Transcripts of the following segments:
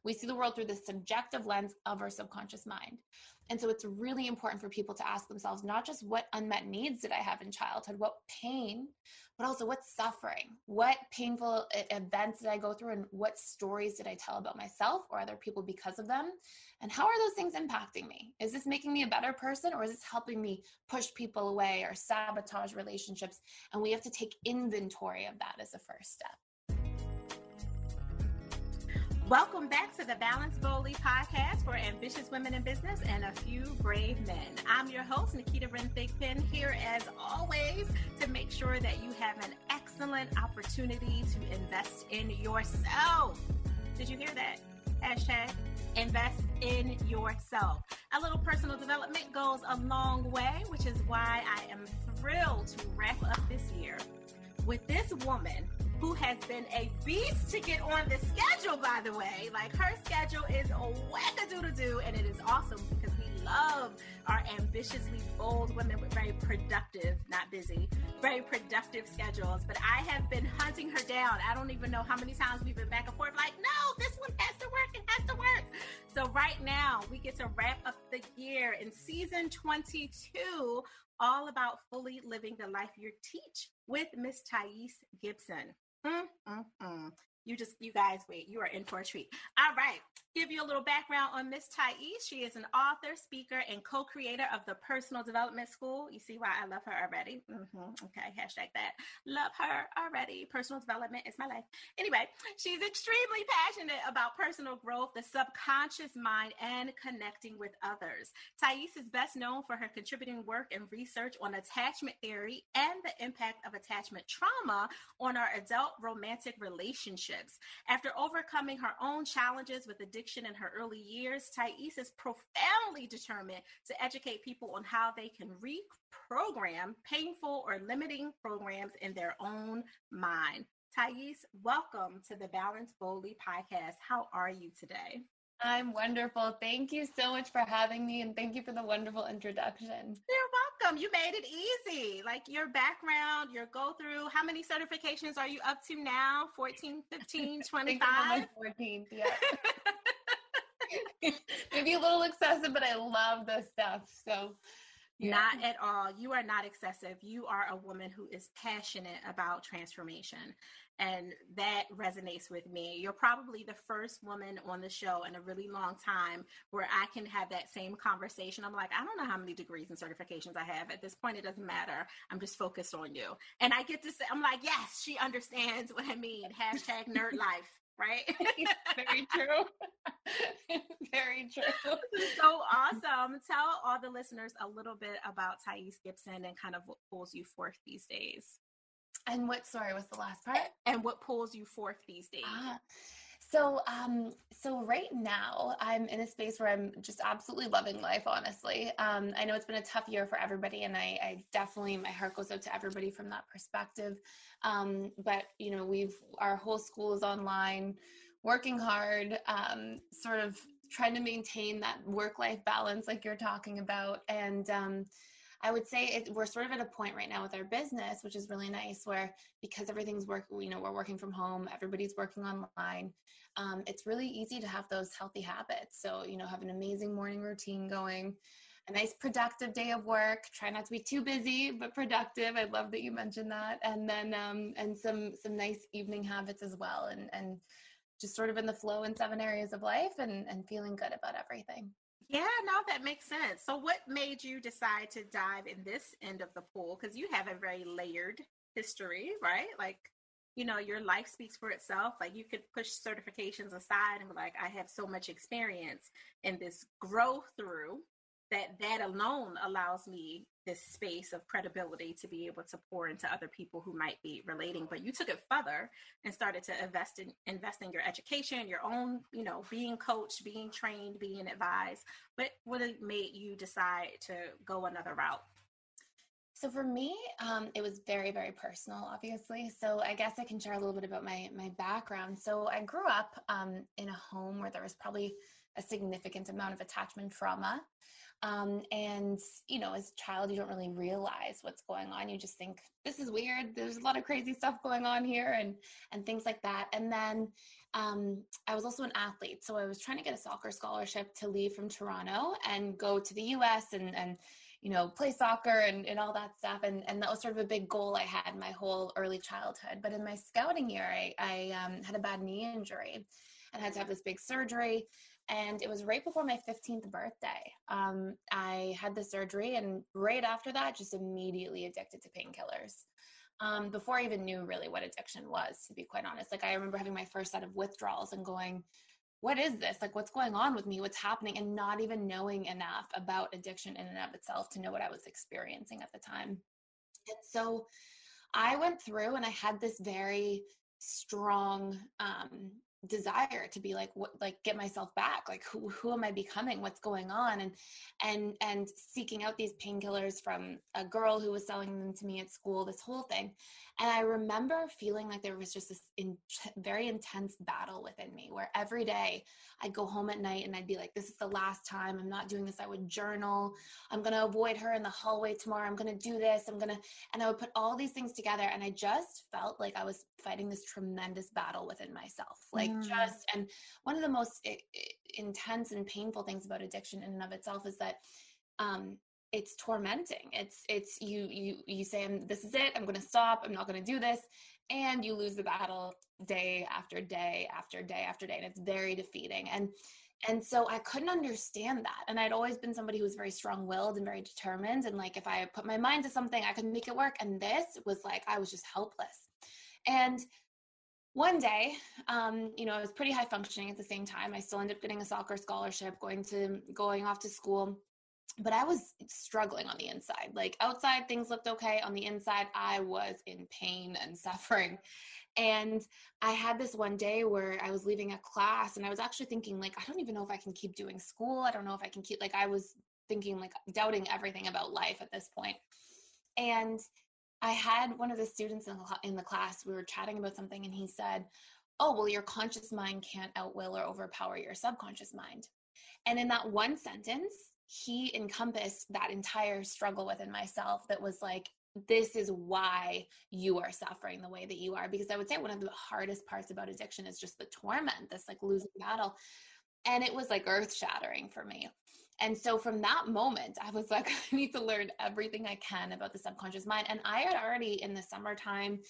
We see the world through the subjective lens of our subconscious mind. And so it's really important for people to ask themselves, not just what unmet needs did I have in childhood, what pain, but also what suffering, what painful events did I go through, and what stories did I tell about myself or other people because of them? And how are those things impacting me? Is this making me a better person, or is this helping me push people away or sabotage relationships? And we have to take inventory of that as a first step. Welcome back to the Balance Boldly podcast for ambitious women in business and a few brave men. I'm your host, Naketa Ren Thigpen, here as always to make sure that you have an excellent opportunity to invest in yourself. Did you hear that? Hashtag invest in yourself. A little personal development goes a long way, which is why I am thrilled to wrap up this year with this woman who has been a beast to get on the schedule, by the way. Like, her schedule is a whack-a-doo-doo, and it is awesome because we love our ambitiously bold women with very productive, not busy, very productive schedules. But I have been hunting her down. I don't even know how many times we've been back and forth like, no, this one has to work. It has to work. So right now, we get to wrap up the year in season 22, all about fully living the life you teach with Miss Thais Gibson. You guys, wait, you are in for a treat. All right. Give you a little background on Miss Thais. She is an author, speaker, and co-creator of the Personal Development School. You see why I love her already? Okay, hashtag that. Love her already. Personal development is my life. Anyway, she's extremely passionate about personal growth, the subconscious mind, and connecting with others. Thais is best known for her contributing work and research on attachment theory and the impact of attachment trauma on our adult romantic relationships. After overcoming her own challenges with addiction in her early years, Thais is profoundly determined to educate people on how they can reprogram painful or limiting programs in their own mind. Thais, welcome to the Balance Boldly podcast. How are you today? I'm wonderful. Thank you so much for having me, and thank you for the wonderful introduction. You're welcome. You made it easy. Like, your background, your go through. How many certifications are you up to now? 14, 15, 25? I think I'm on my 14th, yeah. Maybe a little excessive, but I love this stuff. So, yeah. Not at all. You are not excessive. You are a woman who is passionate about transformation, and that resonates with me. You're probably the first woman on the show in a really long time where I can have that same conversation. I'm like, I don't know how many degrees and certifications I have. At this point, it doesn't matter. I'm just focused on you. And I get to say, I'm like, yes, she understands what I mean. Hashtag nerd life. Right? Very true. Very true. So awesome. Tell all the listeners a little bit about Thais Gibson and kind of what pulls you forth these days. And what, sorry, was the last part? And what pulls you forth these days? So right now I'm in a space where I'm just absolutely loving life, honestly. I know it's been a tough year for everybody, and I definitely, my heart goes out to everybody from that perspective. But you know, our whole school is online, working hard, sort of trying to maintain that work-life balance like you're talking about. And I would say we're sort of at a point right now with our business, which is really nice, where because everything's we're working from home, everybody's working online. It's really easy to have those healthy habits. So, have an amazing morning routine going, a nice productive day of work, try not to be too busy, but productive. I love that you mentioned that. And then, and some nice evening habits as well. And just sort of in the flow in 7 areas of life and feeling good about everything. Yeah, no, that makes sense. So what made you decide to dive in this end of the pool? Because you have a very layered history, right? Like, your life speaks for itself. Like, you could push certifications aside and be like, I have so much experience in this grow through that alone allows me this space of credibility to be able to pour into other people who might be relating. But you took it further and started to invest in your education, your own, being coached, being trained, being advised. What made you decide to go another route? So for me, it was very, very personal, obviously. So I guess I can share a little bit about my background. So I grew up in a home where there was probably a significant amount of attachment trauma. And, as a child, you don't really realize what's going on. You just think, this is weird. There's a lot of crazy stuff going on here and things like that. And then I was also an athlete. So I was trying to get a soccer scholarship to leave from Toronto and go to the US and play soccer and all that stuff. And that was sort of a big goal I had my whole early childhood. But in my scouting year, I had a bad knee injury and had to have this big surgery. And it was right before my 15th birthday. I had the surgery, and right after that, just immediately addicted to painkillers. Before I even knew really what addiction was, to be quite honest. Like, I remember having my first set of withdrawals and going, what is this? Like, what's going on with me? What's happening? And not even knowing enough about addiction in and of itself to know what I was experiencing at the time. And so I went through, and I had this very strong desire to be like, what, like, get myself back. Like, who am I becoming? What's going on? And seeking out these painkillers from a girl who was selling them to me at school, this whole thing. And I remember feeling like there was just this very intense battle within me, where every day I'd go home at night and I'd be like, this is the last time. I'm not doing this. I would journal. I'm going to avoid her in the hallway tomorrow. I'm going to do this. And I would put all these things together. And I just felt like I was fighting this tremendous battle within myself. And one of the most intense and painful things about addiction in and of itself is that, it's tormenting. It's you say, this is it. I'm going to stop. I'm not going to do this. And you lose the battle day after day after day after day. And it's very defeating. And so I couldn't understand that. And I'd always been somebody who was very strong-willed and very determined. And like, if I put my mind to something, I could make it work. And this was like, I was just helpless. And one day, I was pretty high functioning at the same time. I still ended up getting a soccer scholarship, going off to school. But I was struggling on the inside. Like, outside things looked okay. On the inside, I was in pain and suffering. And I had this one day where I was leaving a class and I was actually thinking, like, I don't even know if I can keep doing school. I don't know if I can keep, like, I was thinking, like, doubting everything about life at this point. And I had one of the students in the class, we were chatting about something, and he said, oh, well, your conscious mind can't outwill or overpower your subconscious mind. And in that one sentence, he encompassed that entire struggle within myself that was like, this is why you are suffering the way that you are. Because I would say one of the hardest parts about addiction is just the torment, this like losing battle. And it was like earth shattering for me. And so from that moment, I was like, I need to learn everything I can about the subconscious mind. And I had already in the summertime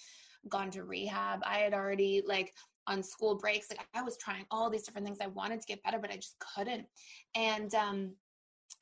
gone to rehab. I had already, like, on school breaks, like, I was trying all these different things. I wanted to get better, but I just couldn't.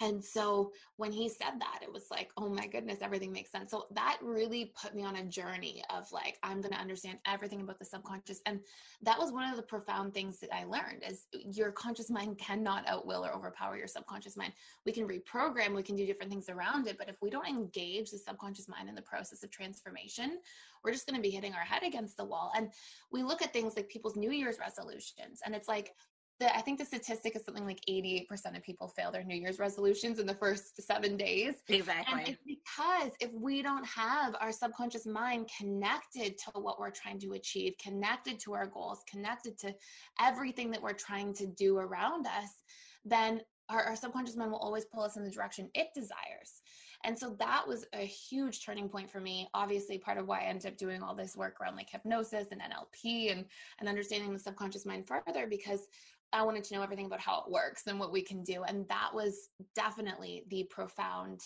And so when he said that, it was like, oh my goodness, everything makes sense. So that really put me on a journey of like, I'm going to understand everything about the subconscious. And that was one of the profound things that I learned is your conscious mind cannot outwill or overpower your subconscious mind. We can reprogram, we can do different things around it. But if we don't engage the subconscious mind in the process of transformation, we're just going to be hitting our head against the wall. And we look at things like people's New Year's resolutions, and it's like, I think the statistic is something like 88% of people fail their New Year's resolutions in the first 7 days. Exactly. And it's because if we don't have our subconscious mind connected to what we're trying to achieve, connected to our goals, connected to everything that we're trying to do around us, then our subconscious mind will always pull us in the direction it desires. And so that was a huge turning point for me. Obviously, part of why I ended up doing all this work around like hypnosis and NLP and understanding the subconscious mind further, because I wanted to know everything about how it works and what we can do. And that was definitely the profound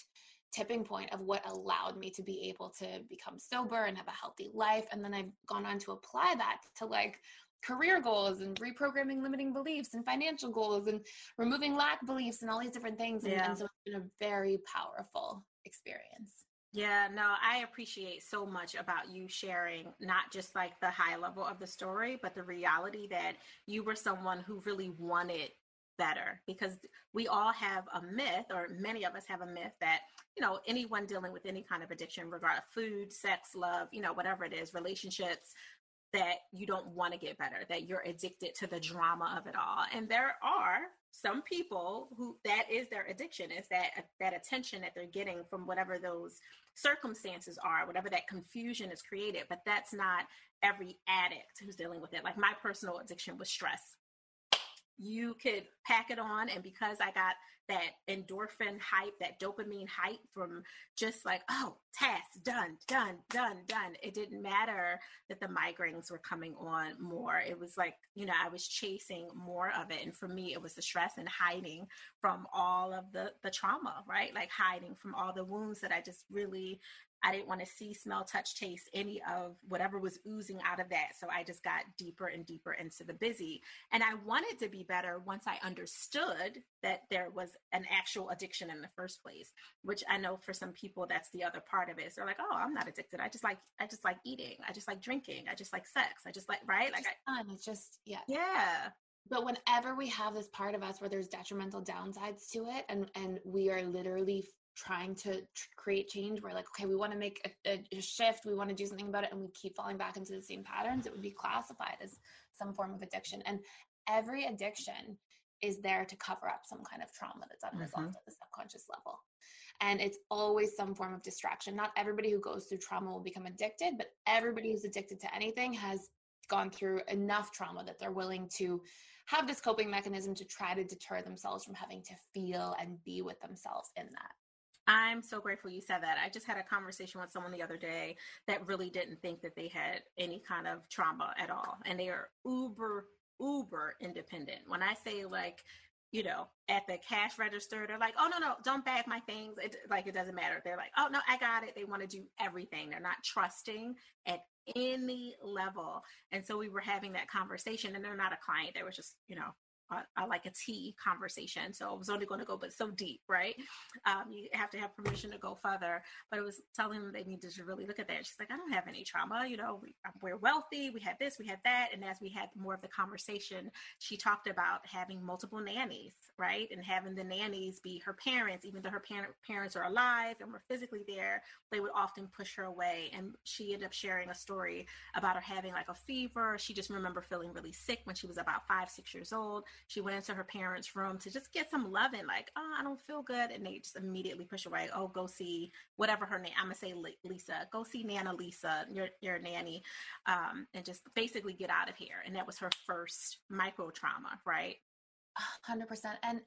tipping point of what allowed me to be able to become sober and have a healthy life. And then I've gone on to apply that to like career goals and reprogramming limiting beliefs and financial goals and removing lack beliefs and all these different things. And so it's been a very powerful experience. Yeah, no, I appreciate so much about you sharing not just like the high level of the story, but the reality that you were someone who really wanted better, because we all have a myth, or many of us have a myth that, anyone dealing with any kind of addiction, regardless of food, sex, love, whatever it is, relationships, that you don't want to get better, that you're addicted to the drama of it all. And there are some people who that is their addiction, is that attention that they're getting from whatever those circumstances are, whatever that confusion is created. But that's not every addict who's dealing with it. Like my personal addiction was stress. You could pack it on, and because I got that endorphin hype, that dopamine hype from just like, oh, task done. It didn't matter that the migraines were coming on more. It was like, I was chasing more of it. And for me, it was the stress and hiding from all of the trauma, right? Like hiding from all the wounds that I didn't want to see, smell, touch, taste any of whatever was oozing out of that. So I just got deeper and deeper into the busy. And I wanted to be better once I understood that there was an actual addiction in the first place, which I know for some people, that's the other part of it. So they're like, oh, I'm not addicted. I just like eating. I just like drinking. I just like sex. I just like, right? Like, it's just, yeah. Yeah. But whenever we have this part of us where there's detrimental downsides to it, and we are literally trying to create change, we're like, okay, we want to make a shift, we want to do something about it, and we keep falling back into the same patterns, it would be classified as some form of addiction. And every addiction is there to cover up some kind of trauma that's unresolved at the subconscious level. And it's always some form of distraction. Not everybody who goes through trauma will become addicted, but everybody who's addicted to anything has gone through enough trauma that they're willing to have this coping mechanism to try to deter themselves from having to feel and be with themselves in that. I'm so grateful you said that. I just had a conversation with someone the other day that really didn't think that they had any kind of trauma at all. And they are uber independent. When I say like, at the cash register, they're like, oh, no, don't bag my things. It doesn't matter. They're like, oh, no, I got it. They want to do everything. They're not trusting at any level. And so we were having that conversation, and they're not a client. They were just, I like a tea conversation. So I was only going to go, but so deep, right? You have to have permission to go further. But it was telling them they needed to really look at that. She's like, I don't have any trauma. We're wealthy. We had this, we had that. And as we had more of the conversation, she talked about having multiple nannies, right? And having the nannies be her parents, even though her parents are alive and were physically there, they would often push her away. And she ended up sharing a story about her having like a fever. She just remembered feeling really sick when she was about 5-6 years old. She went into her parents' room to just get some loving, like, oh, I don't feel good. And they just immediately push away. Oh, go see whatever her name. I'm going to say Lisa. Go see Nana Lisa, your nanny, and just basically get out of here. And that was her first micro trauma, right? 100%.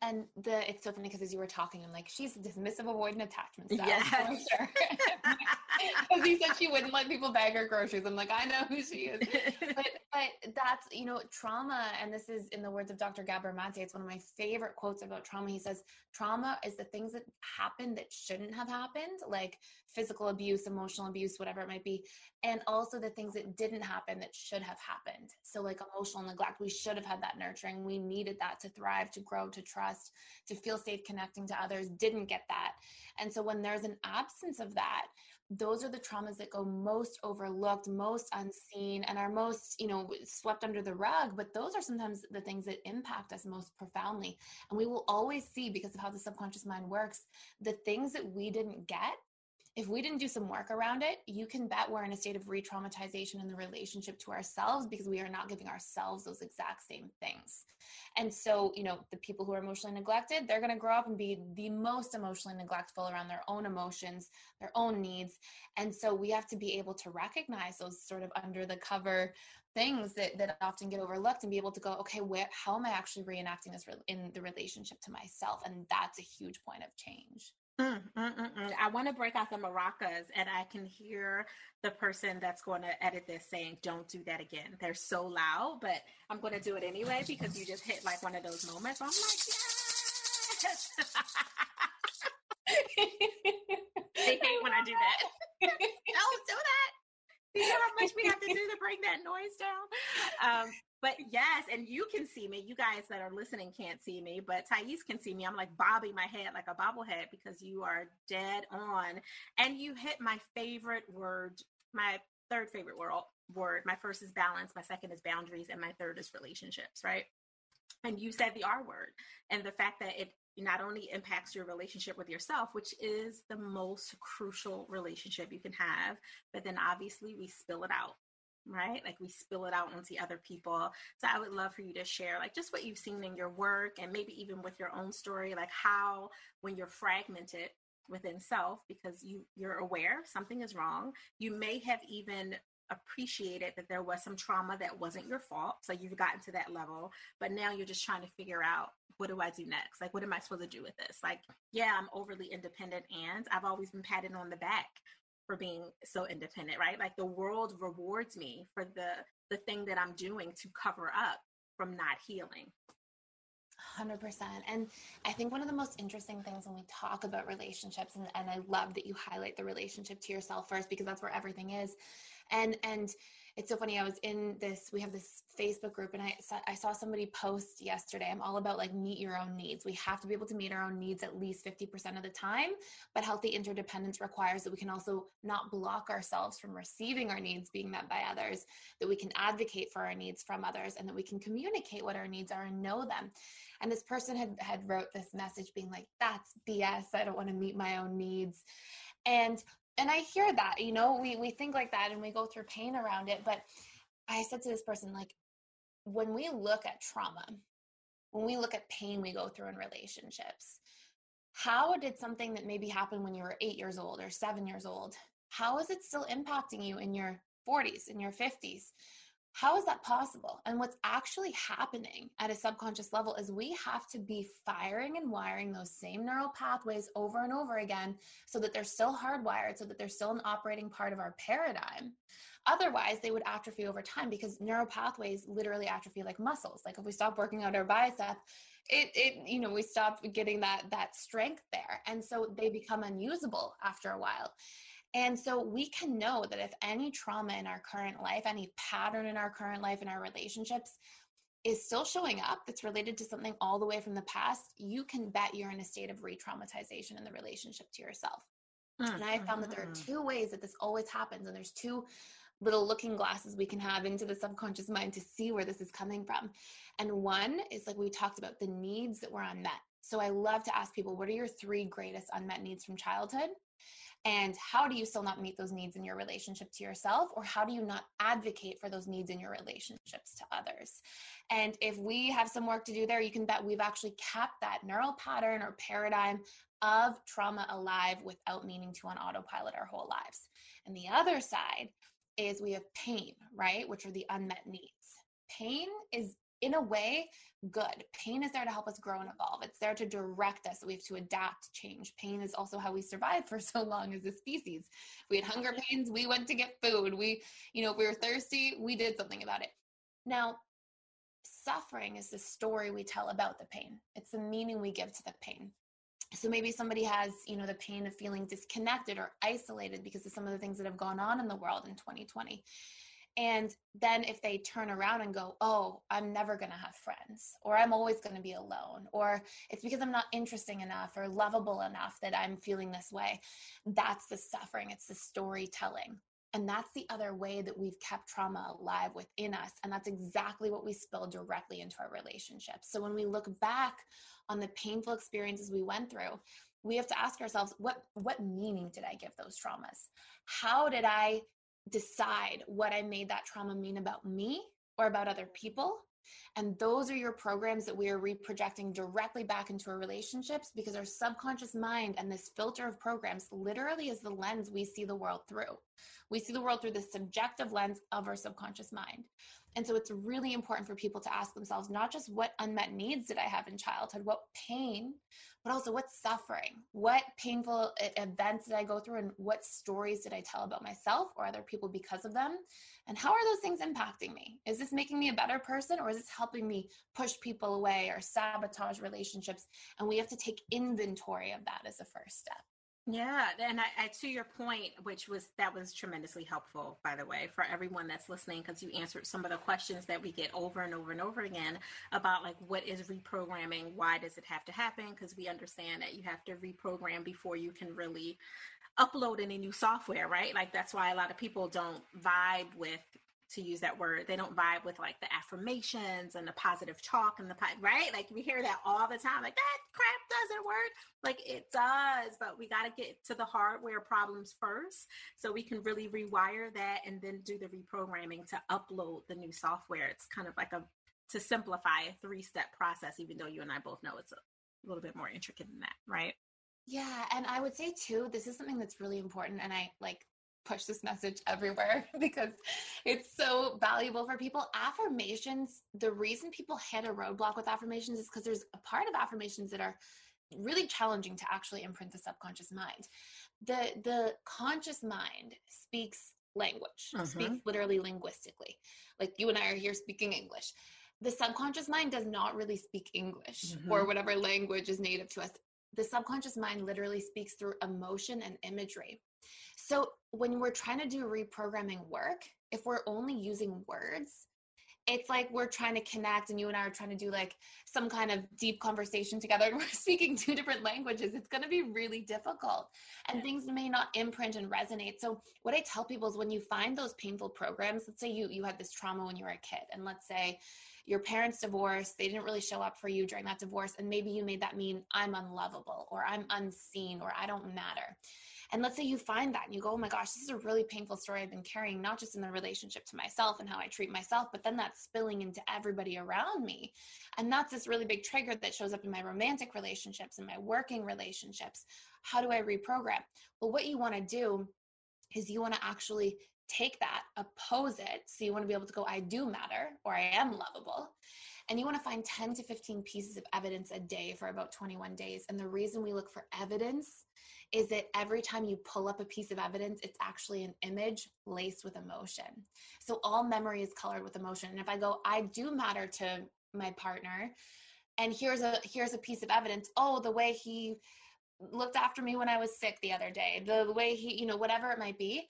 And it's so funny because as you were talking, I'm like, she's dismissive, avoidant attachment style. Yes. Sure. Because you said she wouldn't let people bag her groceries. I'm like, I know who she is. But that's, trauma. And this is in the words of Dr. Gabor Mate. It's one of my favorite quotes about trauma. He says, trauma is the things that happen that shouldn't have happened, like physical abuse, emotional abuse, whatever it might be. And also the things that didn't happen that should have happened. So like emotional neglect, we should have had that nurturing. We needed that to thrive, to grow, to trust, to feel safe connecting to others, didn't get that. And so when there's an absence of that, those are the traumas that go most overlooked, most unseen, and are most, swept under the rug. But those are sometimes the things that impact us most profoundly. And we will always see, because of how the subconscious mind works, the things that we didn't get. If we didn't do some work around it, you can bet we're in a state of re-traumatization in the relationship to ourselves because we are not giving ourselves those exact same things. And so, the people who are emotionally neglected, they're going to grow up and be the most emotionally neglectful around their own emotions, their own needs. And so we have to be able to recognize those sort of under the cover things that often get overlooked and be able to go, okay, how am I actually reenacting this in the relationship to myself? And that's a huge point of change. I want to break out the maracas, and I can hear the person that's going to edit this saying, don't do that again. They're so loud, but I'm going to do it anyway because you just hit like one of those moments. I'm like, yes. They hate when I do that. Don't do that. You know how much we have to do to bring that noise down? But yes, and you can see me. You guys that are listening can't see me, but Thais can see me. I'm like bobbing my head like a bobblehead because you are dead on. And you hit my favorite word, my third favorite word. My first is balance, my second is boundaries, and my third is relationships, right? And you said the R word, and the fact that it not only impacts your relationship with yourself, which is the most crucial relationship you can have, but then obviously we spill it out. right? Like we spill it out onto other people. So I would love for you to share like just what you've seen in your work and maybe even with your own story, like how when you're fragmented within self, because you're aware something is wrong, you may have even appreciated that there was some trauma that wasn't your fault. So you've gotten to that level, but now you're just trying to figure out, what do I do next? Like, what am I supposed to do with this? Like, yeah, I'm overly independent and I've always been patted on the back for being so independent, right? Like the world rewards me for the thing that I'm doing to cover up from not healing. 100%. And I think one of the most interesting things when we talk about relationships, and I love that you highlight the relationship to yourself first, because that's where everything is. And it's so funny. We have this Facebook group, and I saw somebody post yesterday. I'm all about like meet your own needs. We have to be able to meet our own needs at least 50% of the time, but healthy interdependence requires that we can also not block ourselves from receiving our needs being met by others, that we can advocate for our needs from others, and that we can communicate what our needs are and know them. And this person had wrote this message being like, that's BS. I don't want to meet my own needs. And I hear that, we think like that and we go through pain around it. But I said to this person, like, when we look at trauma, when we look at pain we go through in relationships, how did something that maybe happened when you were 8 years old or 7 years old, how is it still impacting you in your 40s, in your 50s? How is that possible? And what's actually happening at a subconscious level is we have to be firing and wiring those same neural pathways over and over again so that they're still hardwired, so that they're still an operating part of our paradigm. Otherwise, they would atrophy over time, because neural pathways literally atrophy like muscles. Like if we stop working out our bicep, we stop getting that strength there. And so they become unusable after a while. And so we can know that if any trauma in our current life, any pattern in our current life, in our relationships is still showing up that's related to something all the way from the past, you can bet you're in a state of re-traumatization in the relationship to yourself. And I found that there are two ways that this always happens. And there's two little looking glasses we can have into the subconscious mind to see where this is coming from. And one is, like we talked about, the needs that were unmet. So I love to ask people, what are your 3 greatest unmet needs from childhood? And how do you still not meet those needs in your relationship to yourself? Or how do you not advocate for those needs in your relationships to others? And if we have some work to do there, you can bet we've actually kept that neural pattern or paradigm of trauma alive without meaning to on autopilot our whole lives. And the other side is we have pain, right? Which are the unmet needs. Pain is, in a way, good. Pain is there to help us grow and evolve. It's there to direct us. We have to adapt, change. Pain is also how we survived for so long as a species. We had hunger pains, we went to get food. If we were thirsty, we did something about it. Now, suffering is the story we tell about the pain. It's the meaning we give to the pain. So maybe somebody has, the pain of feeling disconnected or isolated because of some of the things that have gone on in the world in 2020. And then if they turn around and go, oh, I'm never going to have friends, or I'm always going to be alone, or it's because I'm not interesting enough or lovable enough that I'm feeling this way, that's the suffering. It's the storytelling. And that's the other way that we've kept trauma alive within us. And that's exactly what we spill directly into our relationships. So when we look back on the painful experiences we went through, we have to ask ourselves, what meaning did I give those traumas? How did I decide what I made that trauma mean about me or about other people? And those are your programs that we are reprojecting directly back into our relationships, because our subconscious mind and this filter of programs literally is the lens we see the world through. We see the world through the subjective lens of our subconscious mind. And so it's really important for people to ask themselves, not just what unmet needs did I have in childhood, what pain, but also what suffering, what painful events did I go through, and what stories did I tell about myself or other people because of them? And how are those things impacting me? Is this making me a better person, or is this helping me push people away or sabotage relationships? And we have to take inventory of that as a first step. Yeah. And I to your point, that was tremendously helpful, by the way, for everyone that's listening, because you answered some of the questions that we get over and over and over again about, like, what is reprogramming? Why does it have to happen? Because we understand that you have to reprogram before you can really upload any new software, right? Like, that's why a lot of people don't vibe with, to use that word, they don't vibe with like the affirmations and the positive talk and right? Like we hear that all the time, like that crap doesn't work. Like, it does, but we got to get to the hardware problems first so we can really rewire that and then do the reprogramming to upload the new software. It's kind of like to simplify a 3-step process, even though you and I both know it's a little bit more intricate than that, right? Yeah. And I would say too, this is something that's really important. And I push this message everywhere because it's so valuable for people. Affirmations, the reason people hit a roadblock with affirmations is because there's a part of affirmations that are really challenging to actually imprint the subconscious mind. The conscious mind speaks language, speaks literally linguistically. Like you and I are here speaking English. The subconscious mind does not really speak English or whatever language is native to us. The subconscious mind literally speaks through emotion and imagery. So when we're trying to do reprogramming work, if we're only using words, it's like we're trying to connect and you and I are trying to do like some kind of deep conversation together and we're speaking 2 different languages. It's going to be really difficult and things may not imprint and resonate. So what I tell people is when you find those painful programs, let's say you had this trauma when you were a kid, and let's say your parents divorced, they didn't really show up for you during that divorce, and maybe you made that mean I'm unlovable or I'm unseen or I don't matter. And let's say you find that and you go, oh my gosh, this is a really painful story I've been carrying, not just in the relationship to myself and how I treat myself, but then that's spilling into everybody around me. And that's this really big trigger that shows up in my romantic relationships and my working relationships. How do I reprogram? Well, what you want to do is you want to actually take that, oppose it. So you want to be able to go, I do matter, or I am lovable. And you want to find 10 to 15 pieces of evidence a day for about 21 days. And the reason we look for evidence is that every time you pull up a piece of evidence, it's actually an image laced with emotion. So all memory is colored with emotion. And if I go, I do matter to my partner, and here's a piece of evidence, oh, the way he looked after me when I was sick the other day, the way he, whatever it might be,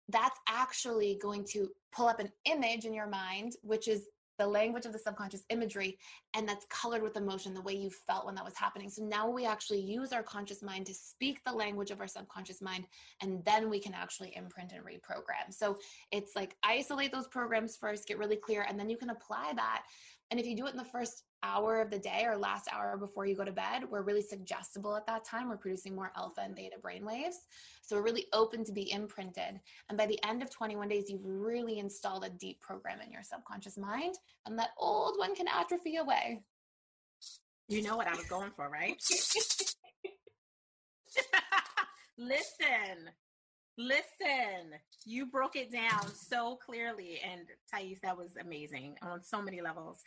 that's actually going to pull up an image in your mind, which is the language of the subconscious imagery, and that's colored with emotion, the way you felt when that was happening. So now we actually use our conscious mind to speak the language of our subconscious mind, and then we can actually imprint and reprogram. So it's like isolate those programs first, get really clear, and then you can apply that. And if you do it in the first hour of the day or last hour before you go to bed, we're really suggestible at that time. We're producing more alpha and beta brainwaves. So we're really open to be imprinted. And by the end of 21 days, you've really installed a deep program in your subconscious mind, and that old one can atrophy away. You know what I was going for, right? Listen, you broke it down so clearly. And Thais, that was amazing on so many levels.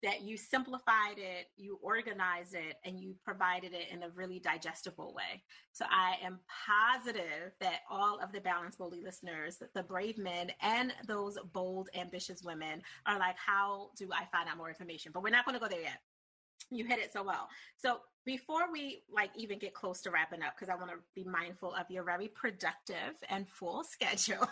That you simplified it, you organized it, and you provided it in a really digestible way. So I am positive that all of the Balance Boldly listeners, the brave men and those bold, ambitious women are like, how do I find out more information? But we're not going to go there yet. You hit it so well. So before we even get close to wrapping up, because I want to be mindful of your very productive and full schedule.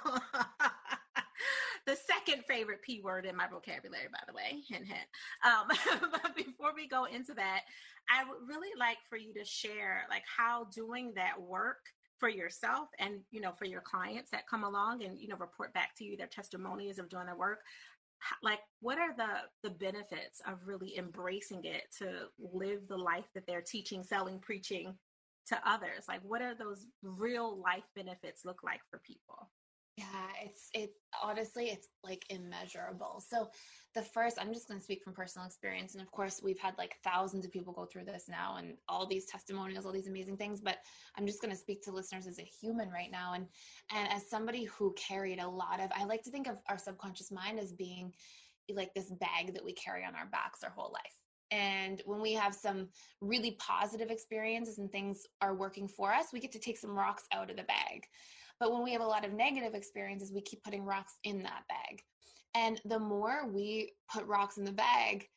The second favorite P word in my vocabulary, by the way, hint, hint. But before we go into that, I would really like for you to share how doing that work for yourself and, for your clients that come along and, report back to you their testimonies of doing their work. What are the benefits of really embracing it to live the life that they're teaching, selling, preaching to others? What are those real life benefits look like for people? Yeah, it honestly, it's immeasurable. So the first, I'm just going to speak from personal experience. And of course, we've had thousands of people go through this now and all these testimonials, all these amazing things, but I'm just going to speak to listeners as a human right now. And as somebody who carried a lot of, I like to think of our subconscious mind as being this bag that we carry on our backs our whole life. And when we have some really positive experiences and things are working for us, we get to take some rocks out of the bag. But when we have a lot of negative experiences, we keep putting rocks in that bag. And the more we put rocks in the bag,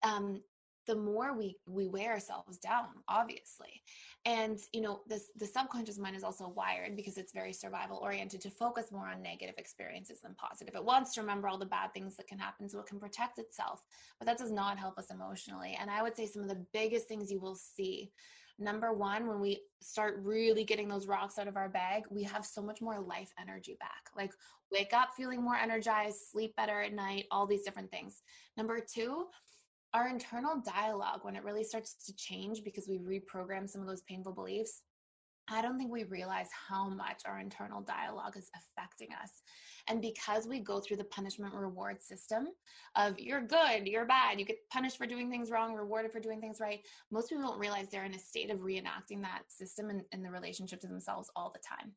the more we weigh ourselves down, obviously. And, the subconscious mind is also wired, because it's very survival oriented, to focus more on negative experiences than positive. It wants to remember all the bad things that can happen so it can protect itself. But that does not help us emotionally. And I would say some of the biggest things you will see, number one, when we start really getting those rocks out of our bag, we have so much more life energy back. Wake up feeling more energized, sleep better at night, all these different things. Number two, our internal dialogue, when it really starts to change because we reprogram some of those painful beliefs, I don't think we realize how much our internal dialogue is affecting us. And because we go through the punishment reward system of you're good, you're bad, you get punished for doing things wrong, rewarded for doing things right, most people don't realize they're in a state of reenacting that system in the relationship to themselves all the time.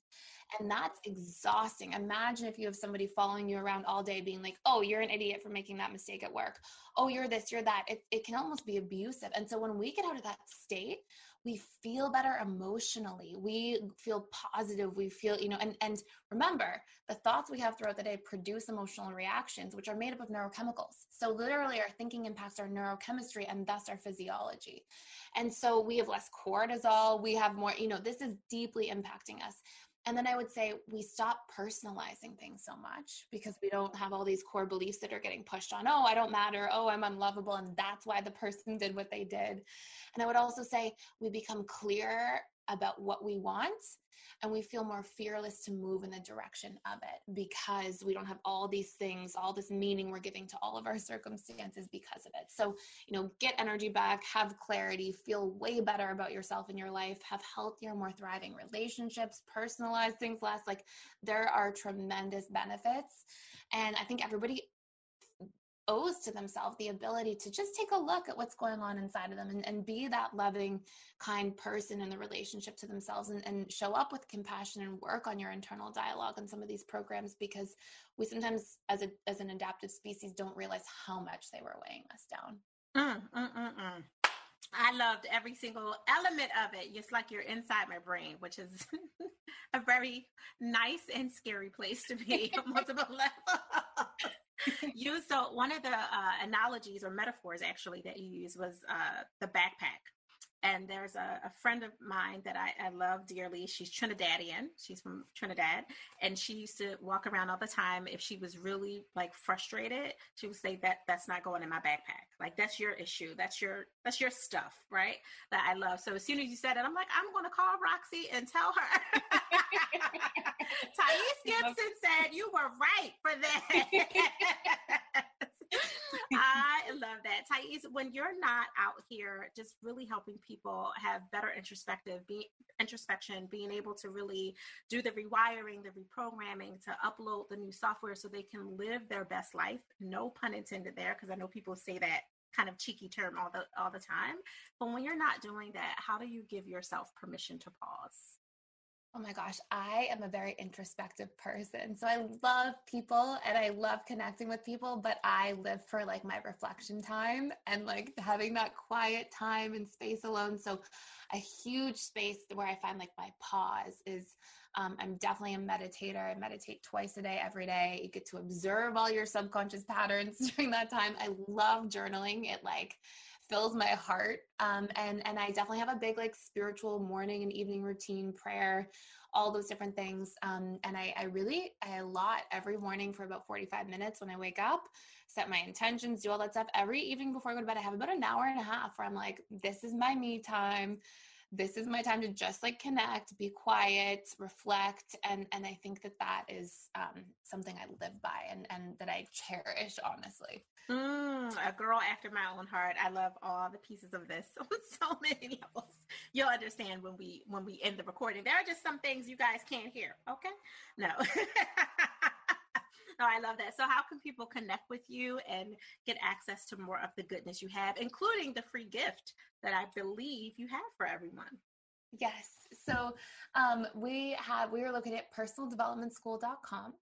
And that's exhausting. Imagine if you have somebody following you around all day being like, oh, you're an idiot for making that mistake at work. Oh, you're this, you're that. It can almost be abusive. And so when we get out of that state, we feel better emotionally. We feel positive. We feel, and remember, the thoughts we have throughout the day produce emotional reactions, which are made up of neurochemicals. So literally our thinking impacts our neurochemistry and thus our physiology. And so we have less cortisol. We have more, this is deeply impacting us. And then I would say we stop personalizing things so much because we don't have all these core beliefs that are getting pushed on. Oh, I don't matter. Oh, I'm unlovable. And that's why the person did what they did. And I would also say we become clear about what we want and we feel more fearless to move in the direction of it because we don't have all these things, all this meaning we're giving to all of our circumstances because of it. So, get energy back, have clarity, feel way better about yourself and your life, have healthier, more thriving relationships, personalize things less. Like there are tremendous benefits. And I think everybody owes to themselves the ability to just take a look at what's going on inside of them and be that loving, kind person in the relationship to themselves and show up with compassion and work on your internal dialogue in some of these programs because we sometimes as an adaptive species don't realize how much they were weighing us down. I loved every single element of it, just like you're inside my brain, which is a very nice and scary place to be on multiple levels. So one of the analogies or metaphors actually that you used was the backpack. And there's a friend of mine that I love dearly. She's Trinidadian. She's from Trinidad. And she used to walk around all the time. If she was really like frustrated, she would say that's not going in my backpack. Like that's your issue. That's your stuff, right? That I love. So as soon as you said it, I'm like, I'm going to call Roxy and tell her. Thais Gibson said you were right for that. I love that. Thais, when you're not out here just really helping people have better introspection, being able to really do the rewiring, the reprogramming, to upload the new software so they can live their best life, no pun intended there, because I know people say that kind of cheeky term all the time. But when you're not doing that, how do you give yourself permission to pause? Oh my gosh, I am a very introspective person. So I love people and I love connecting with people, but I live for like my reflection time and like having that quiet time and space alone. So a huge space where I find like my pause is I'm definitely a meditator. I meditate twice a day, every day. You get to observe all your subconscious patterns during that time. I love journaling. It like fills my heart. And I definitely have a big like spiritual morning and evening routine, prayer, all those different things. And I allot every morning for about 45 minutes when I wake up, set my intentions, do all that stuff. Every evening before I go to bed, I have about an hour and a half where I'm like, this is my me time. This is my time to just like connect, be quiet, reflect. And I think that is something I live by and that I cherish, honestly. A girl after my own heart. I love all the pieces of this on so many levels. You'll understand when we end the recording. There are just some things you guys can't hear. Okay? No. No, I love that. So how can people connect with you and get access to more of the goodness you have, including the free gift that I believe you have for everyone? Yes. So we are located at personaldevelopmentschool.com.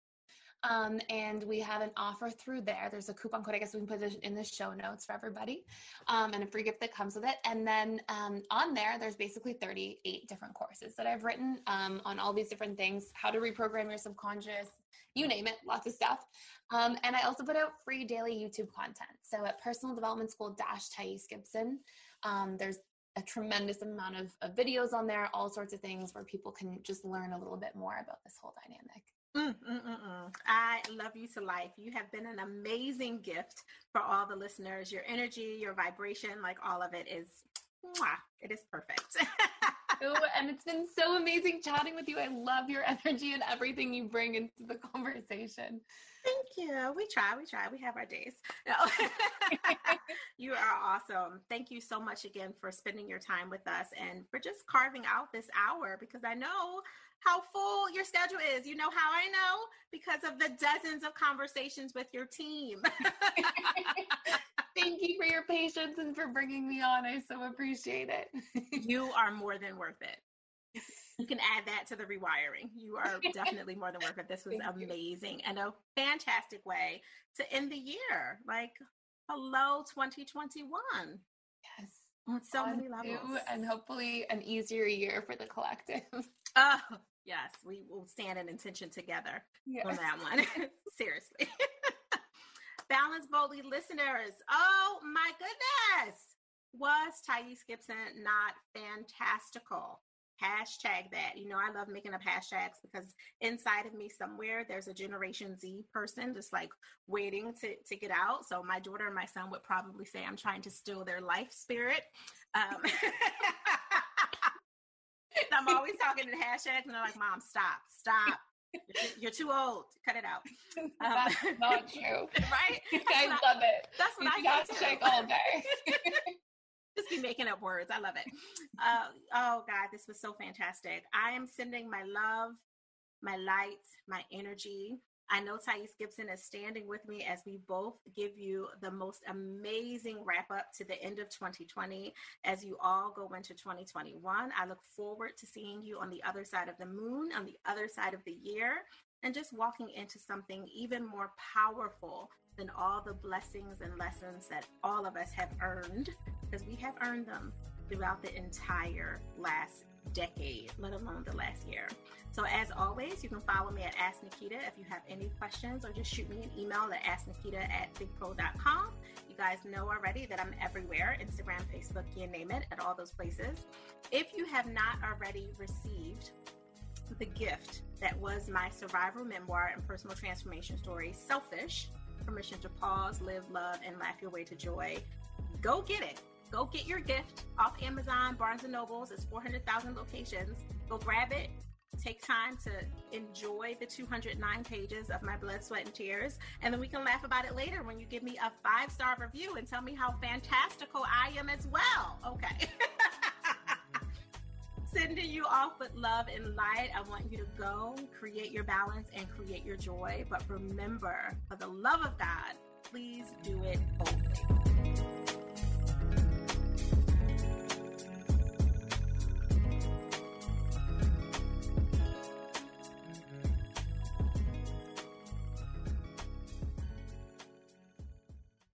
And we have an offer through there. There's a coupon code. I guess we can put it in the show notes for everybody, and a free gift that comes with it. And then on there's basically 38 different courses that I've written on all these different things, how to reprogram your subconscious, you name it, lots of stuff. And I also put out free daily YouTube content. So at Personal Development School Thais Gibson, there's a tremendous amount of videos on there, all sorts of things where people can just learn a little bit more about this whole dynamic. I love you to life. You have been an amazing gift for all the listeners. Your energy, your vibration, like all of it is perfect. And it's been so amazing chatting with you. I love your energy and everything you bring into the conversation. Thank you. We try. We have our days. No. You are awesome. Thank you so much again for spending your time with us and for just carving out this hour, because I know how full your schedule is. You know how I know? Because of the dozens of conversations with your team. Thank you for your patience and for bringing me on. I so appreciate it. You are more than worth it. You can add that to the rewiring. You are definitely more than worth it. This was amazing and a fantastic way to end the year. Like, hello, 2021. Yes. On so many levels. And hopefully an easier year for the collective. Oh, yes. We will stand in intention together on that one. Seriously. Balance Boldly listeners. Oh my goodness. Was Thais Gibson not fantastical? Hashtag that. You know, I love making up hashtags because inside of me somewhere, there's a Generation Z person just like waiting to get out. So my daughter and my son would probably say I'm trying to steal their life spirit. I'm always talking in hashtags and they're like, Mom, stop. You're too old. Cut it out. That's not true. Right? I love it. That's what I hashtag all day. Just be making up words. I love it. Oh God, this was so fantastic. I am sending my love, my light, my energy. I know Thais Gibson is standing with me as we both give you the most amazing wrap up to the end of 2020 as you all go into 2021. I look forward to seeing you on the other side of the moon, on the other side of the year, and just walking into something even more powerful than all the blessings and lessons that all of us have earned, because we have earned them throughout the entire last decade, let alone the last year. So as always, you can follow me at Ask Naketa if you have any questions, or just shoot me an email at asknaketa@thigpro.com. You guys know already that I'm everywhere, Instagram, Facebook, you name it, at all those places. If you have not already received the gift that was my survival memoir and personal transformation story, Selfish, Permission to Pause, Live, Love, and Laugh Your Way to Joy, go get it. Go get your gift off Amazon, Barnes & Nobles. It's 400,000 locations. Go grab it. Take time to enjoy the 209 pages of my blood, sweat, and tears. And then we can laugh about it later when you give me a 5-star review and tell me how fantastical I am as well. Okay. Sending you off with love and light. I want you to go create your balance and create your joy. But remember, for the love of God, please do it boldly.